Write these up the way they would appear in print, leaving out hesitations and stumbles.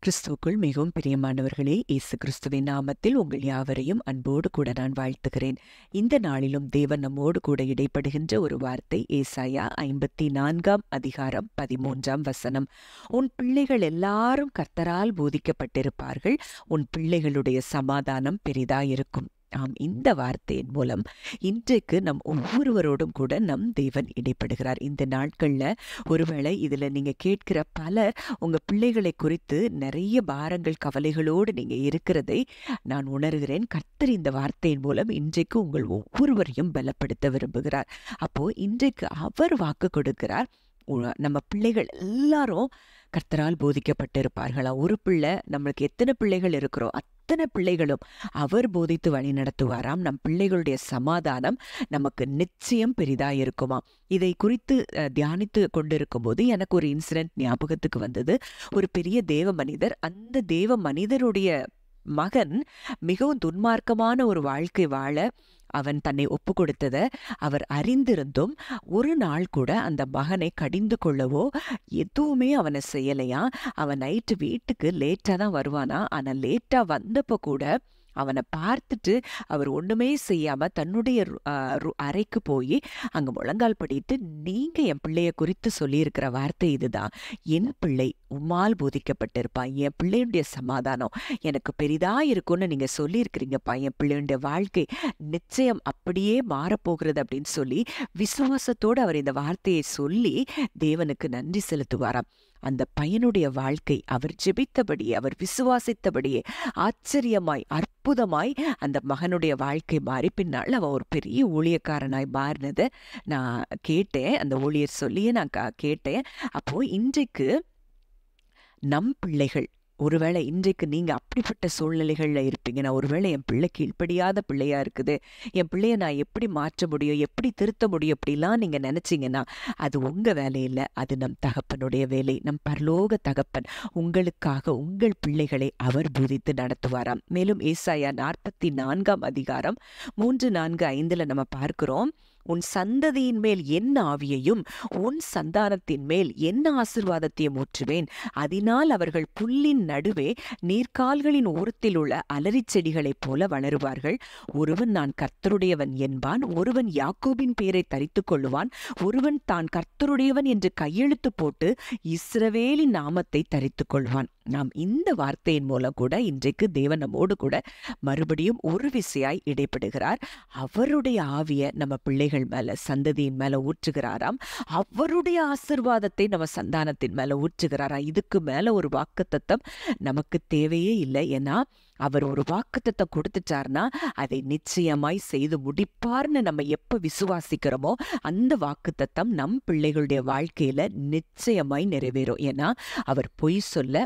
கிறிஸ்துவுக்குள் மிகவும் பிரியமானவர்களே, இயேசு கிறிஸ்துவின் நாமத்தில் உங்கள் யாவரையும் அன்போடு கூட நான் வாழ்த்துகிறேன். இந்த நாளிலும் தேவன் நம்மோடு கூட இடைப்படுகின்ற ஒரு வார்த்தை ஏசாயா 54 அதிகாரம் 13 உன் பிள்ளைகள் எல்லாரும் கர்த்தரால் போதிக்கப்பட்டிருப்பார்கள், உன் பிள்ளைகளுடைய சமாதானம் பெரிதாயிருக்கும். ஆம், இந்த வார்த்தையின் மூலம் இன்றைக்கு நம் ஒவ்வொருவரோடும் கூட நம் தேவன் இடைப்படுகிறார். இந்த நாட்கள்ல ஒருவேளை இதுல நீங்க கேட்கிற பலர் உங்க பிள்ளைகளை குறித்து நிறைய பாரங்கள் கவலைகளோடு நீங்க இருக்கிறதை நான் உணர்கிறேன். கர்த்தர் இந்த வார்த்தையின் மூலம் இன்றைக்கு உங்கள் ஒவ்வொருவரையும் பலப்படுத்த விரும்புகிறார். அப்போ இன்றைக்கு அவர் வாக்கு கொடுக்கிறார், நம்ம பிள்ளைகள் எல்லாரும் கர்த்தரால் போதிக்கப்பட்டிருப்பார்களா. ஒரு பிள்ளை, நம்மளுக்கு எத்தனை பிள்ளைகள் இருக்கிறோம் அத்தனை பிள்ளைகளும் அவர் போதித்து வழி நடத்துவாராம். நம் பிள்ளைகளுடைய சமாதானம் நமக்கு நிச்சயம் பெரிதாயிருக்குமா. இதை குறித்து தியானித்து கொண்டிருக்கும் போது எனக்கு ஒரு இன்சிடென்ட் ஞாபகத்துக்கு வந்தது. ஒரு பெரிய தேவ மனிதர், அந்த தேவ மனிதருடைய மகன் மிகவும் துன்மார்க்கமான ஒரு வாழ்க்கை வாழ அவன் தன்னை ஒப்பு கொடுத்ததை அவர் அறிந்திருந்தும் ஒரு நாள் கூட அந்த மகனை கடிந்து கொள்ளவோ எதுவுமே அவனை செய்யலையா. அவன் நைட்டு வீட்டுக்கு லேட்டாக தான் வருவானா. ஆனால் லேட்டாக வந்தப்போ கூட அவனை பார்த்துட்டு அவர் ஒன்றுமே செய்யாமல் தன்னுடைய அறைக்கு போய் அங்கே முழங்கால் படிட்டு, நீங்கள் என் பிள்ளைய குறித்து சொல்லியிருக்கிற வார்த்தை இதுதான், என் பிள்ளை உம்மால் போதிக்கப்பட்டிருப்பான், என் பிள்ளையுடைய சமாதானம் எனக்கு பெரிதாக இருக்கும்னு நீங்கள் சொல்லியிருக்கிறீங்கப்பா, என் பிள்ளையுடைய வாழ்க்கை நிச்சயம் அப்படியே மாறப்போகிறது அப்படின்னு சொல்லி விசுவாசத்தோடு அவர் இந்த வார்த்தையை சொல்லி தேவனுக்கு நன்றி செலுத்துவாராம். அந்த பையனுடைய வாழ்க்கை அவர் ஜெபித்தபடியே, அவர் விசுவாசித்தபடியே ஆச்சரியமாய் அற்புதமாய் அந்த மகனுடைய வாழ்க்கை மாறி பின்னால் அவன் ஒரு பெரிய ஊழியக்காரனாய் மாறினதை நான் கேட்டேன். அந்த ஊழியர் சொல்லியே நான் கேட்டேன். அப்போ இன்றைக்கு நம் பிள்ளைகள், ஒருவேளை இன்றைக்கு நீங்கள் அப்படிப்பட்ட சூழ்நிலைகளில் இருப்பீங்க. நான் ஒருவேளை என் பிள்ளை கீழ்ப்படியாத பிள்ளையாக இருக்குது, என் பிள்ளையை நான் எப்படி மாற்ற முடியும், எப்படி திருத்த முடியும், அப்படிலாம் நீங்கள் நினச்சிங்கன்னா அது உங்கள் வேலை இல்லை, அது நம் தகப்பனுடைய வேலை. நம் பரலோக தகப்பன் உங்களுக்காக உங்கள் பிள்ளைகளை அவர் போதித்து நடத்துவாராம். மேலும் ஏசாயா 44 அதிகாரம் 3, 4, 5 நம்ம பார்க்கிறோம், உன் சந்ததியின் மேல் என் ஆவியையும் உன் சந்தானத்தின் மேல் என் ஆசீர்வாதத்தையும் ஊற்றுவேன், அதனால் அவர்கள் புல்லின் நடுவே நீர்க்கால்களின் ஓரத்தில் உள்ள அலரிச் செடிகளைப் போல வளருவார்கள். ஒருவன் நான் கர்த்தருடையவன் என்பான், ஒருவன் யாக்கோபின் பேரை தரித்து கொள்ளுவான், ஒருவன் தான் கர்த்தருடையவன் என்று கையெழுத்து போட்டு இஸ்ரவேலின் நாமத்தை தரித்து கொள்வான். நாம் இந்த வார்த்தையின் மூலம் கூட இன்றைக்கு தேவன் நம்மோடு கூட மறுபடியும் ஒரு விசையாய் இடைப்படுகிறார். அவருடைய ஆவியை நம்ம பிள்ளைகள் மேல, சந்ததியின் மேல ஊற்றுகிறாராம். அவருடைய ஆசீர்வாதத்தை நம்ம சந்தானத்தின் மேல ஊற்றுகிறாராம். இதுக்கு மேல ஒரு வாக்குத்தத்தம் நமக்கு தேவையே இல்லை. ஏன்னா அவர் ஒரு வாக்குத்தத்தம் கொடுத்துட்டார்னா அதை நிச்சயமாய் செய்து முடிப்பார்னு நம்ம எப்ப விசுவாசிக்கிறோமோ அந்த வாக்குத்தத்தம் நம் பிள்ளைகளுடைய வாழ்க்கையில நிச்சயமாய் நிறைவேறும். ஏன்னா அவர் பொய் சொல்ல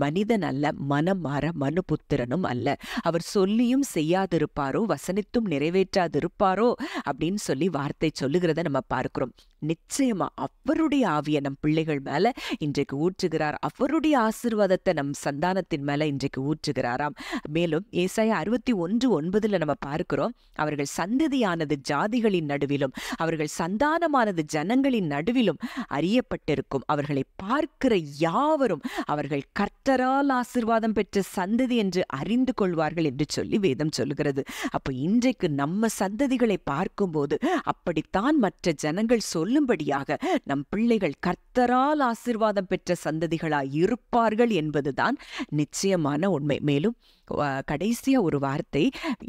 மனிதன் அல்ல, மனம் மாற மனுபுத்திரனும் அல்ல. அவர் சொல்லியும் செய்யாதிருப்பாரோ, வசனித்தும் நிறைவேற்றாதிருப்பாரோ அப்படின்னு சொல்லி வார்த்தை சொல்லுகிறத நம்ம பார்க்கிறோம். நிச்சயமா அவருடைய ஆவியை நம் பிள்ளைகள் மேல இன்றைக்கு ஊற்றுகிறார். அவருடைய ஆசீர்வாதத்தை நம் சந்தானத்தின் மேல இன்றைக்கு ஊற்றுகிறாராம். மேலும் ஏசாயா 61:9 நம்ம பார்க்கிறோம், அவர்கள் சந்ததியானது ஜாதிகளின் நடுவிலும் அவர்கள் சந்தானமானது ஜனங்களின் நடுவிலும் அறியப்பட்டிருக்கும், அவர்களை பார்க்கிற யாவரும் அவர்கள் கர்த்தரால் ஆசீர்வாதம் பெற்ற சந்ததி என்று அறிந்து கொள்வார்கள் என்று சொல்லி வேதம் சொல்லுகிறது. அப்போ இன்றைக்கு நம்ம சந்ததிகளை பார்க்கும்போது அப்படித்தான் மற்ற ஜனங்கள் சொல்லும்படியாக நம் பிள்ளைகள் கர்த்தரால் ஆசீர்வாதம் பெற்ற சந்ததிகளாய் இருப்பார்கள் என்பதுதான் நிச்சயமான உண்மை. மேலும் கடைசியா ஒரு வார்த்தை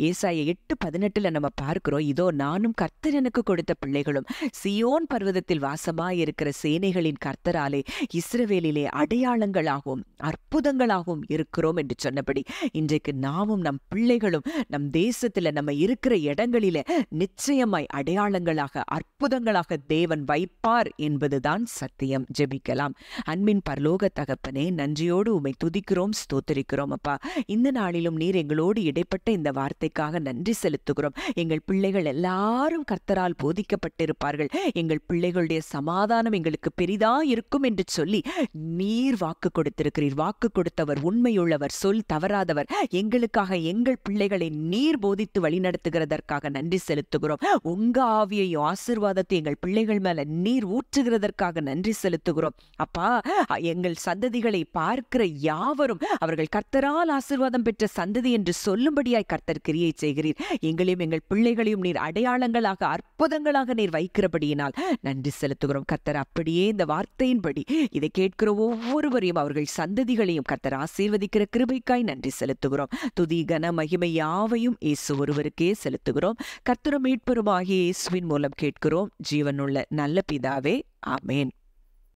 ஏசாயா 8:18 நம்ம பார்க்கிறோம், இதோ நானும் கர்த்தர் எனக்கு கொடுத்த பிள்ளைகளும் சியோன் பர்வதத்தில் வாசமாயிருக்கிற சேனைகளின் கர்த்தராலே இஸ்ரவேலிலே அடையாளங்களாகவும் அற்புதங்களாகவும் இருக்கிறோம் என்று சொன்னபடி இன்றைக்கு நாமும் நம் பிள்ளைகளும் நம் தேசத்துல நம்ம இருக்கிற இடங்களில நிச்சயமாய் அடையாளங்களாக அற்புதங்களாக தேவன் வைப்பார் என்பதுதான் சத்தியம். ஜெபிக்கலாம். அன்பின் பரலோக தகப்பனே, நன்றியோடு உம்மை துதிக்கிறோம், ஸ்தோத்தரிக்கிறோம் அப்பா. இந்த நாளிலும் நீர் எங்களோடு இடைப்பட்ட இந்த வார்த்தைக்காக நன்றி செலுத்துகிறோம். எங்கள் பிள்ளைகள் எல்லாரும் கர்த்தரால் போதிக்கப்பட்டிருப்பார்கள். எங்கள் பிள்ளைகளுடைய சமாதானம் எங்களுக்கு பெரிதா இருக்கும் என்று சொல்லி நீர் வாக்கு கொடுத்திருக்கிறீர். வாக்கு கொடுத்தவர், உண்மையுள்ளவர், சொல் தவறாதவர். எங்களுக்காக எங்கள் பிள்ளைகளை நீர் போதித்து வழிநடத்துகிறதற்காக நன்றி செலுத்துகிறோம். உங்க ஆவியையும் ஆசீர்வாதத்தை எங்கள் பிள்ளைகள் மேல நீர் ஊற்றுகிறதற்காக நன்றி செலுத்துகிறோம். அப்பா, எங்கள் சந்ததிகளை பார்க்கிற யாவரும் அவர்கள் கர்த்தரால் ஆசீர்வாதம் பெற்ற சந்ததி என்று சொல்லும்படியாய் கர்த்தர் கிரியை செய்கிறீர். எங்களையும் எங்கள் பிள்ளைகளையும் நீர் அடையாளங்களாக, அற்புதங்களாக நீர் வைக்கிறபடியினால் நன்றி செலுத்துகிறோம். கர்த்தர் அப்படியே இந்த வார்த்தையின்படி இதை கேட்கிற ஒவ்வொருவரையும் அவர்கள் சந்ததிகளையும் கர்த்தர் ஆசீர்வதிக்கிற கிருபைக்காய் நன்றி செலுத்துகிறோம். துதி கன மகிமை யாவையும் இயேசு ஒருவருக்கே செலுத்துகிறோம். கர்த்தரும் மீட்பெருமாகிய இயேசுவின் மூலம் கேட்கிறோம் ஜீவனுள்ள நல்ல பிதாவே, ஆமேன்.